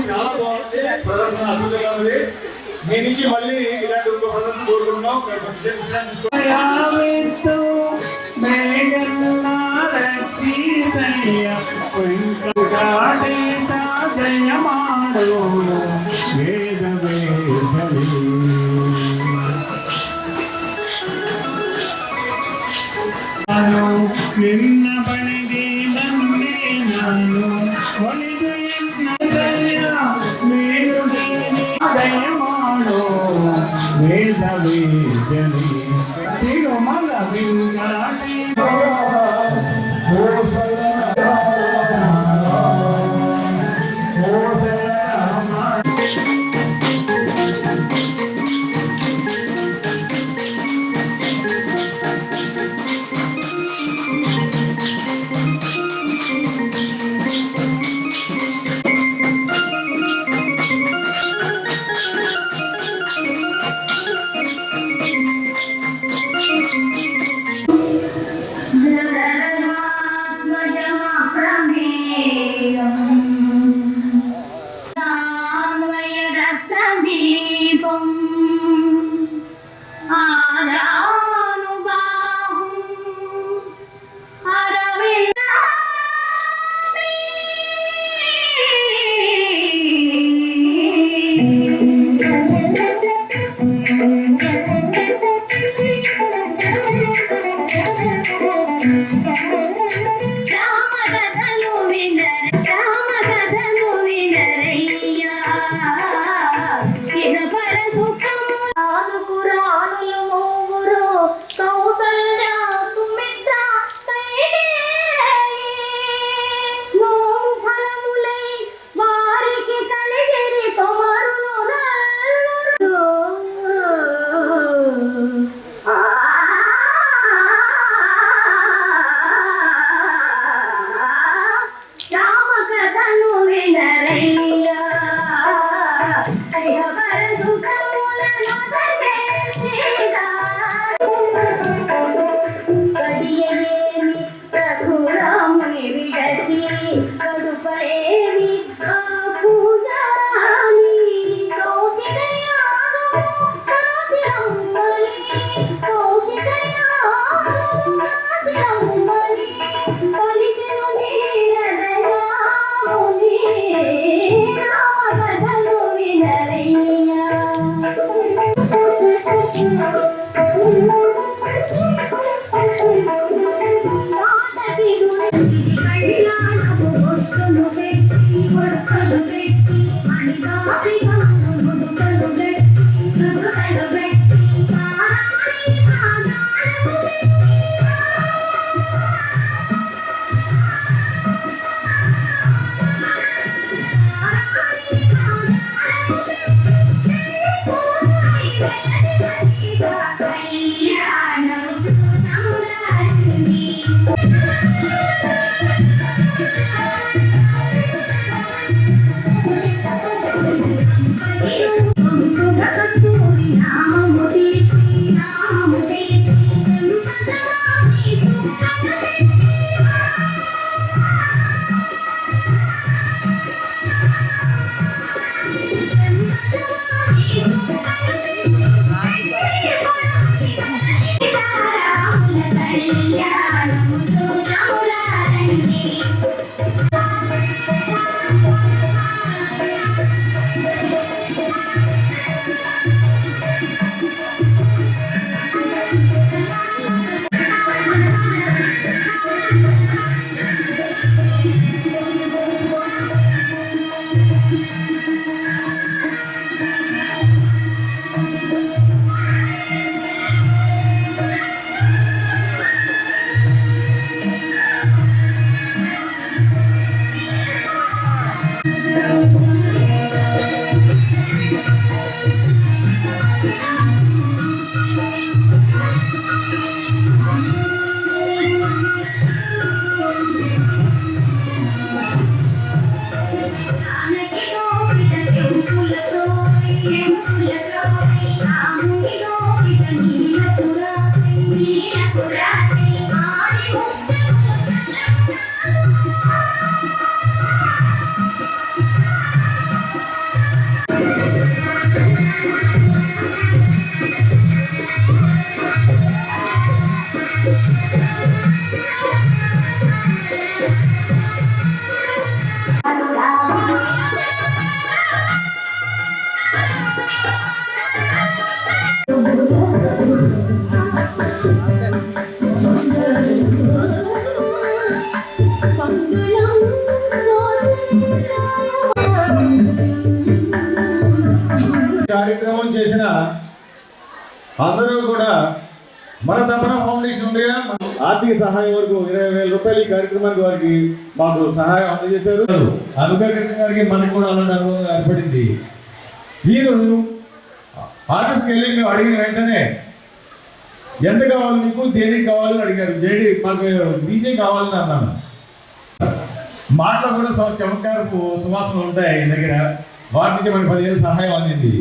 చాలా బాగుంది, ప్రదర్శన అద్భుతంగా ఉంది. మీ నుంచి మళ్ళీ ఇలాంటి ఒక ప్రదర్శన కోరుకుంటున్నాం. నిన్న పనిది నన్నే నాను ఒలిదు దయమాడో వేద వేదని తిరుమల వింగాటి కార్యక్రమం చేసిన అందరూ కూడా మన తపన ఫౌండేషన్ ఉండగా ఆర్థిక సహాయం వరకు 20,000 రూపాయలు ఈ కార్యక్రమానికి వారికి మాకు సహాయం అందజేశారు. అనుగా కృష్ణ గారికి మనకు కూడా అలాంటి అనుభవం ఏర్పడింది. వీరు ఆఫీస్కి వెళ్ళి మేము అడిగిన వెంటనే ఎంత కావాలి మీకు, దేనికి కావాలని అడిగారు. జేడి మాకు డీజే కావాలని అన్నాను. మాటలో కూడా చమత్కారపు సువాసనలు ఉంటాయి ఆయన దగ్గర. వారి నుంచి మనకు 10,000 సహాయం అందింది.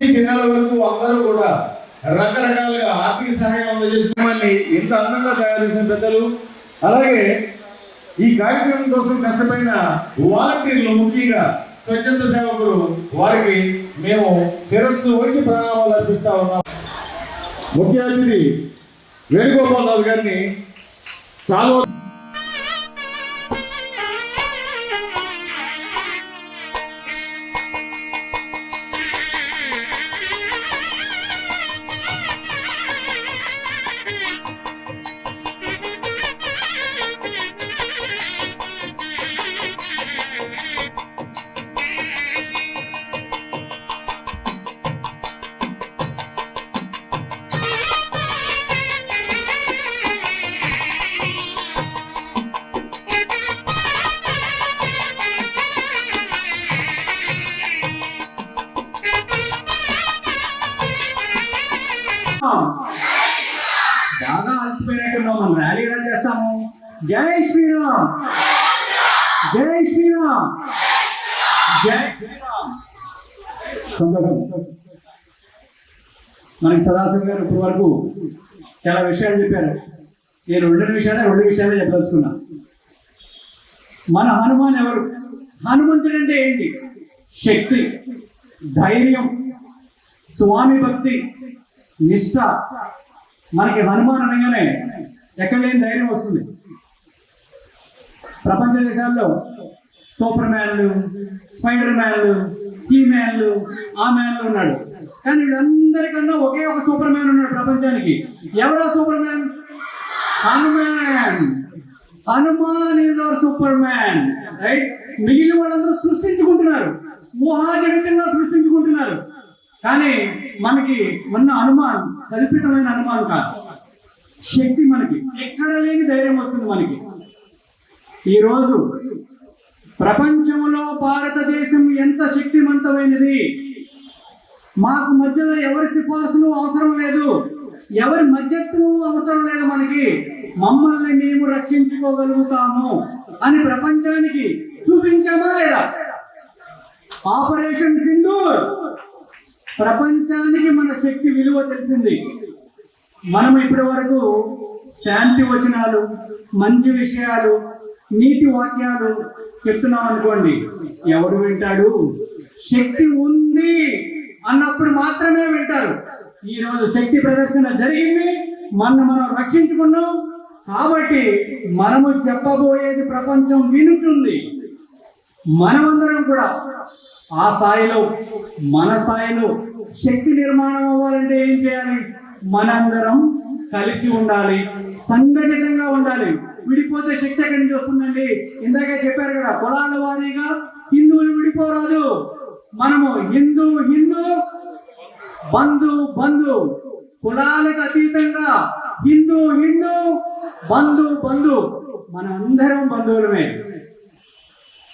ఈ చిన్నాల వరకు అందరూ కూడా రకరకాలుగా ఆర్థిక సహాయం అందజేసిన ఇంత అందంగా తయారు చేసిన పెద్దలు, అలాగే ఈ కార్యక్రమం కోసం కష్టపడిన వాలంటీర్లు, ముఖ్యంగా స్వచ్ఛంద సేవకులు, వారికి మేము శిరస్సు వచ్చి ప్రణామాలు అర్పిస్తా ఉన్నాం. ముఖ్య అతిథి వేణుగోపాల్ రావు గారిని చాలా బాగా అలసిపోయినట్టున్నాం. మనం ర్యాలీ ఎలా చేస్తాము? జై శ్రీరామ్, జై శ్రీరామ్, జై శ్రీరామ్. సంతోషం. మనకి సదాశివ గారు ఇప్పటి వరకు చాలా విషయాలు చెప్పారు. నేను రెండు విషయాలే చెప్పదలుచుకున్నా. మన హనుమాన్ ఎవరు? హనుమంతుడు అంటే ఏంటి? శక్తి, ధైర్యం, స్వామి భక్తి, నిష్ఠ. మనకి హనుమాన్ అనగానే ఎక్కడ లేని ధైర్యం వస్తుంది. ప్రపంచ దేశాల్లో సూపర్ మ్యాన్లు, స్పైడర్ మ్యాన్లు, కీ మ్యాన్లు, ఆ మ్యాన్లు ఉన్నాడు. కానీ వీళ్ళందరికన్నా ఒకే ఒక సూపర్ మ్యాన్ ఉన్నాడు ప్రపంచానికి. ఎవరో super man? Hanuman. Hanuman is our super man, right? మిగిలిన వాళ్ళందరూ సృష్టించుకుంటున్నారు, ఊహాజనితంగా సృష్టించుకుంటున్నారు. కానీ మనకి ఉన్న హనుమాన్ కల్పితమైన హనుమాన్ కాదు. శక్తి మనకి ఎక్కడ లేని ధైర్యం వస్తుంది మనకి. ఈరోజు ప్రపంచంలో భారతదేశం ఎంత శక్తివంతమైనది. మాకు మధ్యలో ఎవరి సిఫార్సులు అవసరం లేదు, ఎవరి మధ్యత్వం అవసరం లేదు. మనకి మమ్మల్ని మేము రక్షించుకోగలుగుతాము అని ప్రపంచానికి చూపించామా లేదా? ఆపరేషన్ సింధూర్ ప్రపంచానికి మన శక్తి విలువ తెలిసింది. మనం ఇప్పటి వరకు శాంతి వచనాలు, మంచి విషయాలు, నీతి వాక్యాలు చెప్తున్నాం అనుకోండి, ఎవరు వింటాడు? శక్తి ఉంది అన్నప్పుడు మాత్రమే వింటారు. ఈరోజు శక్తి ప్రదర్శన జరిగింది, మనం రక్షించుకున్నాం కాబట్టి మనము చెప్పబోయేది ప్రపంచం వినుతుంది. మనమందరం కూడా ఆ స్థాయిలో, మన స్థాయిలో శక్తి నిర్మాణం అవ్వాలంటే ఏం చేయాలి? మనందరం కలిసి ఉండాలి, సంఘటితంగా ఉండాలి. విడిపోతే శక్తి ఎక్కడి నుంచి వస్తుందండి? ఇందాకే చెప్పారు కదా, కులాల వారీగా హిందువులు విడిపోరాదు. మనము హిందూ బంధు, కులాలకు అతీతంగా హిందూ బంధు, మనందరం బంధువులమే.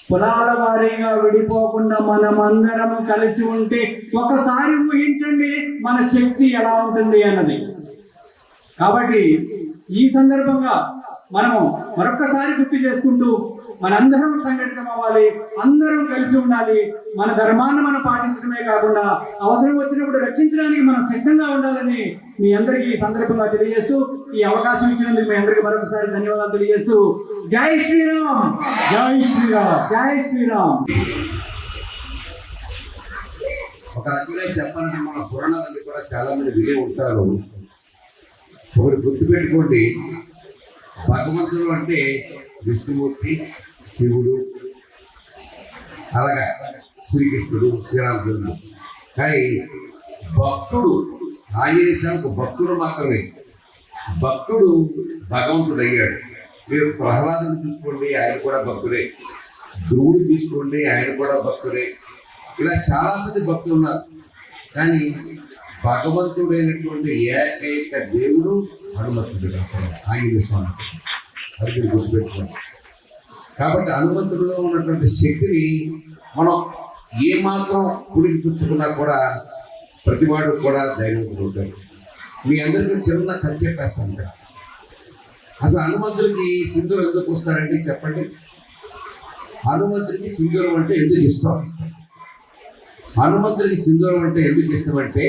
కులాల వారీగా విడిపోకుండా మనమందరం కలిసి ఉంటే ఒకసారి ఊహించండి మన శక్తి ఎలా ఉంటుంది అన్నది. కాబట్టి ఈ సందర్భంగా మనము మరొక్కసారి గుర్తు చేసుకుంటూ మనందరం సంఘటితం అవ్వాలి, అందరం కలిసి ఉండాలి. మన ధర్మాన్ని మనం పాటించడమే కాకుండా అవసరం వచ్చినప్పుడు రక్షించడానికి మనం సిద్ధంగా ఉండాలని మీ అందరికీ ఈ సందర్భంగా తెలియజేస్తూ, ఈ అవకాశం ఇచ్చినందుకు మీ అందరికీ మరొకసారి ధన్యవాదాలు తెలియజేస్తూ, జై శ్రీరామ్, జై శ్రీరామ్, జై శ్రీరామ్. ఒక రకంగా చెప్పాలంటే మన పురాణాలన్నీ కూడా చాలా మంది వినే ఉంటారు. ఒకటి గుర్తుపెట్టుకోండి, భగవంతుడు అంటే విష్ణుమూర్తి, శివుడు, అలాగా శ్రీకృష్ణుడు, శ్రీరామచంద్రుడు. కానీ భక్తుడు ఆంజనేయ స్వామికి భక్తుడు మాత్రమే. భక్తుడు భగవంతుడు అయ్యాడు. మీరు ప్రహ్లాదుని తీసుకోండి, ఆయన కూడా భక్తుడే. ధ్రువుడు తీసుకోండి, ఆయన కూడా భక్తుడే. ఇలా చాలా మంది భక్తులు ఉన్నారు. కానీ భగవంతుడైనటువంటి ఏకైక దేవుడు హనుమంతుడు, ఆంజనేయ స్వామి. అది గుర్తుపెట్టుకోండి. కాబట్టి హనుమంతుడిలో ఉన్నటువంటి శక్తిని మనం ఏమాత్రం పుడికి పుచ్చుకున్నా కూడా ప్రతివాడు కూడా ధైర్యంగా ఉంటాడు. మీ అందరికీ చిన్న కథ చెప్పేస్తాను ఇక్కడ. అసలు హనుమంతుడికి సింధూరం ఎందుకు వస్తారండి చెప్పండి. హనుమంతుడికి సింధూరం అంటే ఎందుకు ఇష్టం? హనుమంతుడికి సింధూరం అంటే ఎందుకు ఇష్టం అంటే,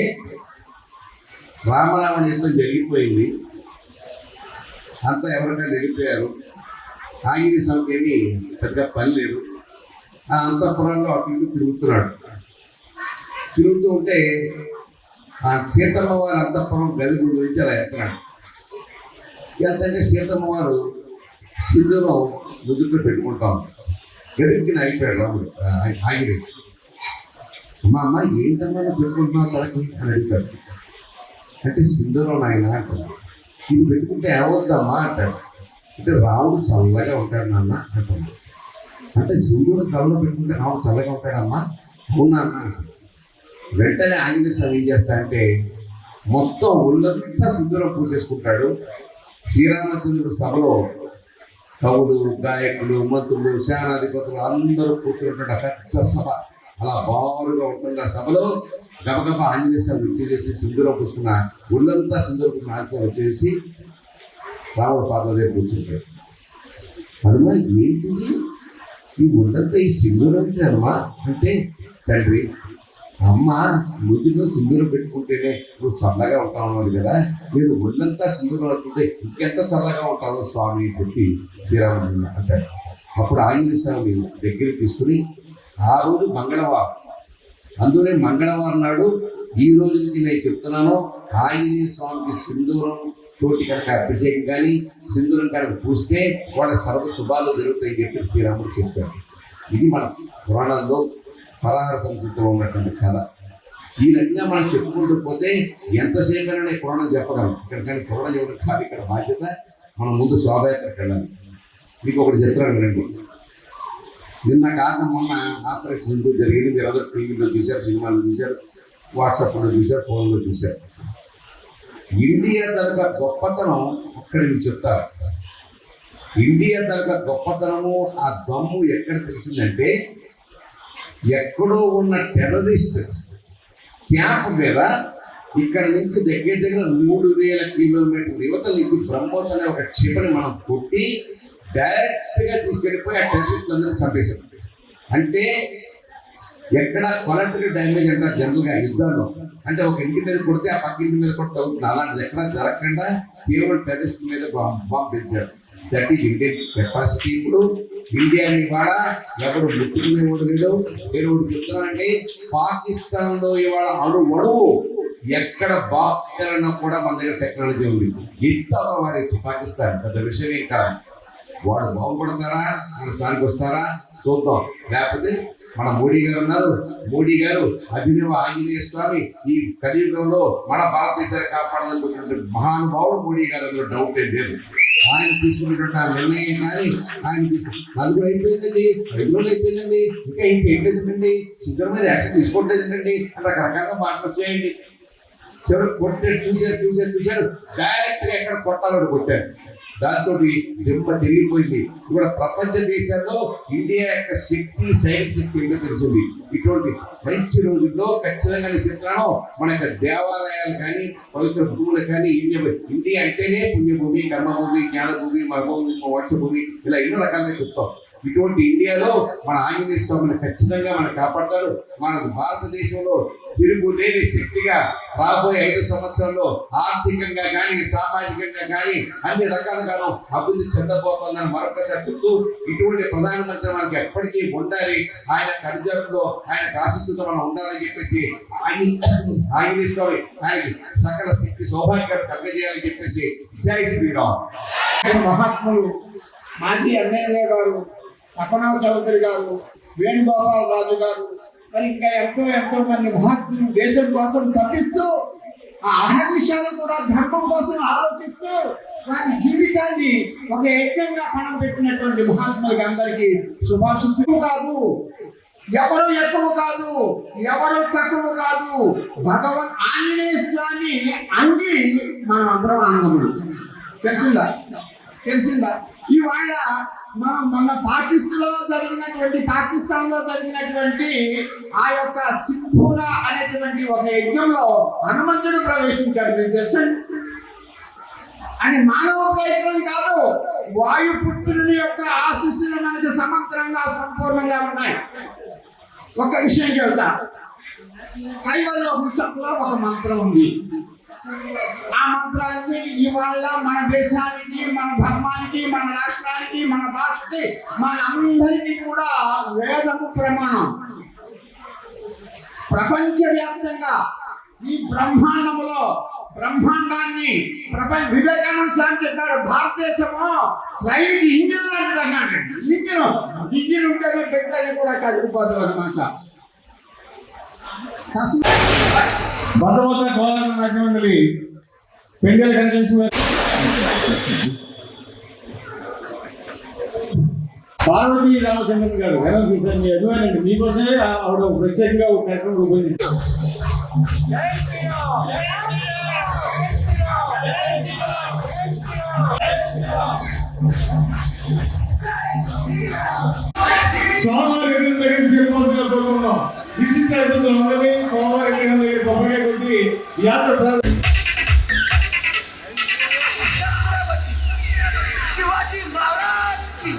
రామరావణ యుద్ధం జరిగిపోయింది, అంతా ఎవరికైనా వెళ్ళిపోయారు. ఆంజనేయ స్వామికి ఏమి పెద్దగా పని లేదు. ఆ అంతఃపురంలో అటు ఇటు తిరుగుతున్నాడు. తిరుగుతూ ఉంటే ఆ సీతమ్మ వారి అంతఃపురం గది గురించి అలా ఎత్తున్నాడు. ఎంతంటే సీతమ్మ వారు సింధూరం నుదుట్లో పెట్టుకుంటాం. గడికి అయిపోయాడు రాముడు ఆంజనేయుడు. అమ్మ ఏంటమ్మా పెట్టుకుంటున్నావు తనకి అని అడుగుతాడు. అంటే సింధూరం నాయన అంటాడు. ఇది పెట్టుకుంటే ఏమవుద్దమ్మా అంటాడు. అంటే రాముడు చల్లగా ఉంటాడు నాన్న అంటాడు. అంటే సింధూరం తలలో పెట్టుకుంటే రాముడు చల్లగా ఉంటాడమ్మా, అవునా అన్న. వెంటనే ఆంజనేయ స్వామి ఏం చేస్తాడంటే మొత్తం ఒళ్ళంతా సింధూరం పూసేసుకుంటాడు. శ్రీరామచంద్రుడు సభలో కవులు, గాయకులు, మంత్రులు, సేనాధిపతులు అందరూ కూర్చున్నటువంటి పెద్ద సభ, అలా బారుగా ఉంటుంది. ఆ సభలో గబగబా ఆంజనేయ స్వామి వచ్చేసి సింధూరం పూసుకున్న ఒళ్ళంతా సింధూరం పూసుకున్న ఆంజనేయ వచ్చేసి రాముడు పాత్ర దగ్గర కూర్చుంటాడు. హనుమ ఏంటిది ఈ ఒళ్ళంతా ఈ సింధూరం అంటే హనుమ అంటే, తండ్రి అమ్మ నుదుటిలో సింధూరం పెట్టుకుంటేనే నువ్వు చల్లగా ఉంటావు కదా, నేను ఒళ్ళంతా సింధూరం అనుకుంటే ఇంకెంత చల్లగా ఉంటావు స్వామి అని చెప్పి శ్రీరాముడు అంటాడు. అప్పుడు ఆంజనేయ స్వామి దగ్గరికి తీసుకుని, ఆ రోజు మంగళవారం, అందులోనే మంగళవారం నాడు ఈ రోజు నుంచి నేను చెప్తున్నాను, ఆంజనేయ స్వామికి సింధూరం తోటి కనుక అభిషేకం కానీ సింధూరం కనుక పూస్తే వాళ్ళ సర్వ శుభాలు జరుగుతాయని చెప్పి శ్రీరాముడు చెప్పాడు. ఇది మన పురాణంలో పరాహార సంస్కృతిలో ఉన్నటువంటి కథ. ఈ రకంగా మనం చెప్పుకుంటూ పోతే ఎంతసేపైనా పురాణం చెప్పగలం ఇక్కడ. కానీ పురాణం చెప్పడం కాదు ఇక్కడ బాధ్యత. మనం ముందు శోభయాత్రకు వెళ్ళాలి. మీకు ఒకటి చెప్తాను రండి. నిన్న కాక మొన్న ఆపరేషన్ జరిగింది. మీరు అందరూ టీవీలో చూశారు, సినిమాలో చూశారు, వాట్సాప్లో చూశారు, ఫోన్లో చూశారు. ఇండియా తరగ గొప్పతనం అక్కడ మీకు చెప్తారు. ఇండియా తరగ గొప్పతనము ఆ దమ్ము ఎక్కడ తెలిసిందంటే, ఎక్కడో ఉన్న టెర్రరిస్ట్ క్యాంప్ మీద ఇక్కడ నుంచి దగ్గర దగ్గర 3000 కిలోమీటర్ల యువతల నుంచి బ్రహ్మోస్ అనే ఒక క్షిపణి మనం కొట్టి డైరెక్ట్గా తీసుకెళ్ళిపోయి ఆ టెర్రరిస్ట్ అందరినీ చంపేశాం. అంటే ఎక్కడ కొలెక్టరీ డ్యామేజ్ అంటారు జనరల్గా యుద్ధాల్లో. అంటే ఒక ఇంటి మీద కొడితే ఆ పక్క ఇంటి మీద కొడితే అవుతుంది. అలాంటిది ఎక్కడ జరగకుండా కేవలం టెర్రరిస్ట్ మీద బాంబు పెంచారు. That is Indian capacity. ఇప్పుడు ఇండియాని ఇవాళ ఎవరు ముట్టుకునేవాడు లేడు. నేను ఒకటి చెప్తున్నానండి, పాకిస్తాన్లో ఇవాళ అణువు ఎక్కడ బాగున్నా కూడా మన దగ్గర టెక్నాలజీ ఉంది. ఎంత వాడచ్చు పాకిస్తాన్, పెద్ద విషయమే కాదు. వాడు బాగుపడతారా, మన దానికి వస్తారా చూద్దాం. లేకపోతే మన మోడీ గారు ఉన్నారు. మోడీ గారు అభినవ ఆంజనేయ స్వామి ఈ కలియుగంలో మన భారతదేశాన్ని కాపాడాలనుకుంటున్న మహానుభావుడు మోడీ గారు, అందులో డౌట్ ఏం లేదు. ఆయన తీసుకున్నటువంటి ఆ నిర్ణయం కానీ ఆయన 4 అయిపోయిందండి, 5 రోజులు అయిపోయిందండి, ఇంకా ఇంకేం లేదండి, చిత్రం మీద యాక్షన్ తీసుకోవట్లేదండి అని రకరకాలుగా మాటలు వచ్చేయండి. చివరికి కొట్టారు, చూశారు డైరెక్ట్గా ఎక్కడ కొట్టాలని కొట్టారు. దాంతో దెబ్బ తిరిగిపోయింది. కూడా ప్రపంచ దేశాల్లో ఇండియా యొక్క శక్తి, సైనిక శక్తి ఏంటో తెలిసింది. ఇటువంటి మంచి రోజుల్లో ఖచ్చితంగా నేను చెప్తున్నాను, మన యొక్క దేవాలయాలు కానీ పవిత్ర భూములు కానీ ఇండియా అంటేనే పుణ్యభూమి, కర్మభూమి, జ్ఞానభూమి, మగభూమి, మోక్షభూమి, ఇలా ఎన్నో రకాలుగా చెప్తాం. ఇటువంటి ఇండియాలో మన ఆంజనేయ స్వామిని ఖచ్చితంగా మనం కాపాడతాడు. మన భారతదేశంలో తిరుగులేని శక్తిగా రాబోయే 5 సంవత్సరాల్లో ఆర్థికంగా కానీ సామాజికంగా కానీ అన్ని రకాలుగాను అభివృద్ధి చెందబోతుందని మరొకసారి చెప్తూ, ఇటువంటి ప్రధానమంత్రి మనకి ఎప్పటికీ ఉండాలి. ఆయన కడిజంలో ఆయన ఆశీస్సుతో మనం ఉండాలని చెప్పేసి ఆంజనేయ స్వామి ఆయనకి సకల శక్తి సౌభాగ్యాలు కలగజేయాలని చెప్పేసి జై శ్రీరామ్. మహాత్ములు మాజీ ఎమ్మెల్యే గారు అపనాథ్ చౌదరి గారు, వేణుగోపాల్ రాజు గారు, మరి ఇంకా ఎంతో మంది మహాత్ములు దేశం కోసం తప్పిస్తూ ఆ అహర్నిశాలు కూడా ధర్మం కోసం ఆలోచిస్తూ వారి జీవితాన్ని ఒక యజ్ఞంగా పణం పెట్టినటువంటి మహాత్ములకి అందరికీ శుభాశిస్సులు కాదు. ఎవరు ఎక్కువ కాదు, ఎవరు తక్కువ కాదు. ఆంజనేయ స్వామి అంగి మనం అందరం అంగములు. తెలిసిందా? ఇవాళ మనం మొన్న పాకిస్తాన్లో జరిగినటువంటి ఆ యొక్క సింధూరా అనేటువంటి ఒక యజ్ఞంలో హనుమంతుడు ప్రవేశించాడు. మీకు తెలుసండి? అని మానవ ప్రయత్నం కాదు, వాయుపుత్రుని యొక్క ఆశీస్సులు మనకి సమగ్రంగా సంపూర్ణంగా ఉన్నాయి. ఒక విషయం చెబుతా, కైవల్య పుస్తకంలో ఒక మంత్రం ఉంది. ఆ మంత్రాన్ని ఇవాళ మన దేశానికి, మన ధర్మానికి, మన రాష్ట్రానికి, మన భాషకి, మనందరికీ కూడా వేదము ప్రమాణం. ప్రపంచవ్యాప్తంగా ఈ బ్రహ్మాండాన్ని వివేకానంద స్వామి చెప్పాడు, భారతదేశము రైలుకి ఇంజిన్ లాంటిది అన్నాడు. ఇంజిన్ ఉంటేనే పెట్టాలి కూడా కదిలిపోతాం అనమాట. భద్రవత కోరుకున్నటువంటి పెండెల కన్వెన్షన్ పార్వతీ రామచంద్రన్ గారు ఎన్ఎల్సీ సార్ మీ అభిమానండి. మీకోసమే ఆవిడ ప్రత్యేకంగా ఒక కార్యక్రమం రూపొందించారు. సోమవారం ఎగ్గిన దగ్గర నుంచి వెళ్ళిపోతున్నా కోరుకున్నాం. విశిష్ట అతిథులు అందరినీ సోమవారం ఎగ్గిన దగ్గర గొప్పగా కొట్టి యాత్ర शिवाजी महाराज की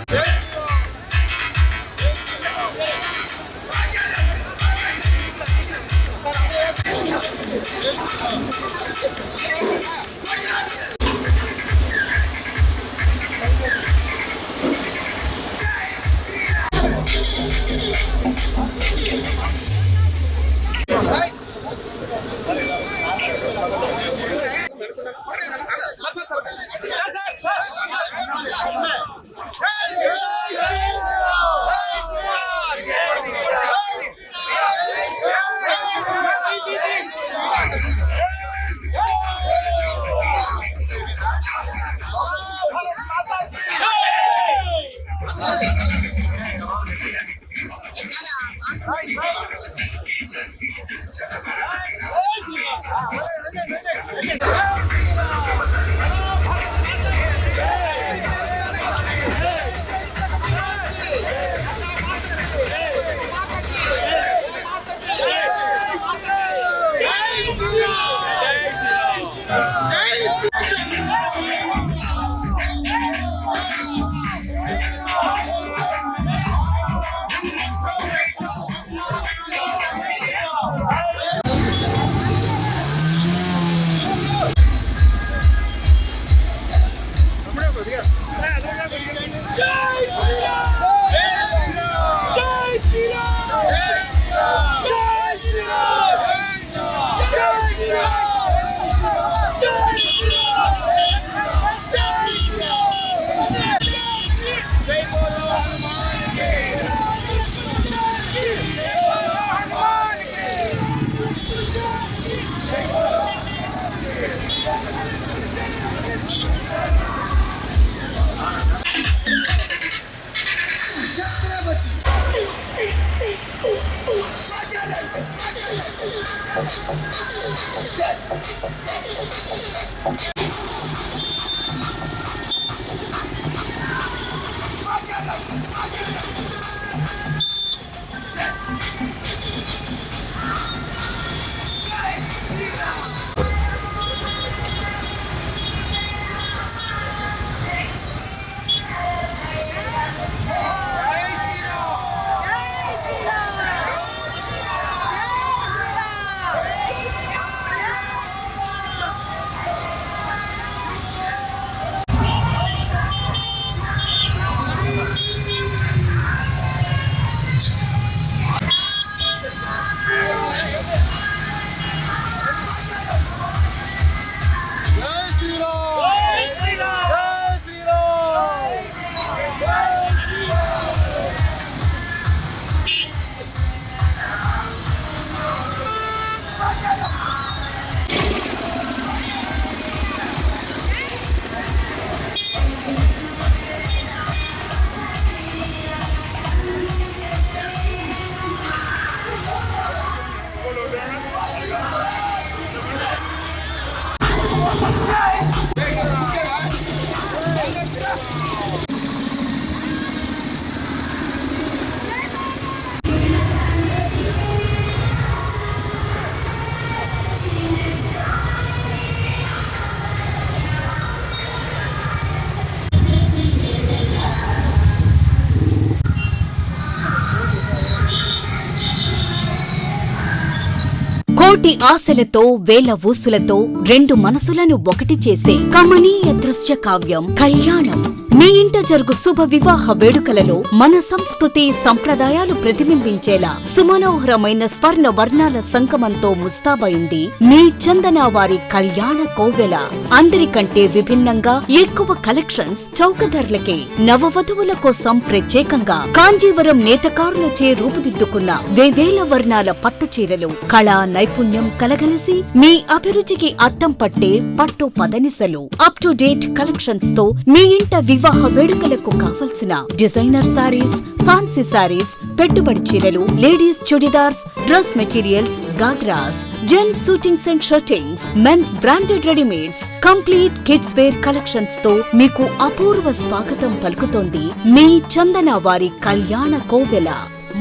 కోటి ఆశలతో వేల ఊసులతో రెండు మనసులను ఒకటి చేసే కమనీయ దృశ్య కావ్యం కళ్యాణం. మీ ఇంట జరుగు శుభ వివాహ వేడుకలలో మన సంస్కృతి సంప్రదాయాలు ప్రతిబింబించేలా సుమనోహరమైన స్వర్ణ వర్ణాల సంగమంతో ముస్తాబైంది మీ చందన వారి కళ్యాణ కోవెల. అందరికంటే విభిన్నంగా ఎక్కువ కలెక్షన్స్ చౌక ధరలకే నవవధువుల కోసం ప్రత్యేకంగా కాంజీవరం నేతకారులచే రూపుదిద్దుకున్న వేవేల వర్ణాల పట్టు చీరలు కళా నైపుణ్యం కలగలిసి మీ అభిరుచికి అద్దం పట్టే పట్టు పదనిసలు అప్ టు డేట్ కలెక్షన్స్ తో మీ ఇంట వివాహ వేడుకలకు కావలసిన డిజైనర్ సారీస్, ఫ్యాన్సీ సారీస్, పెట్టుబడి చీరలు, ladies chudidars, dress materials, ghagras, gents suitings and shirtings, men's branded readymades, complete kids wear collections తో మీకు అపూర్వ స్వాగతం పలుకుతోంది మీ చందన వారి కళ్యాణ కోవెల.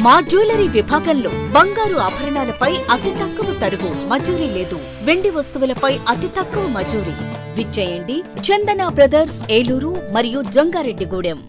మా జ్యువెలరీ విభాగంలో బంగారు ఆభరణాలపై అతి తక్కువ తరుగు మజూరీ లేదు. వెండి వస్తువులపై అతి తక్కువ మజూరీ. విచ్చేయండి చందన బ్రదర్స్, ఏలూరు మరియు జంగారెడ్డిగూడెం.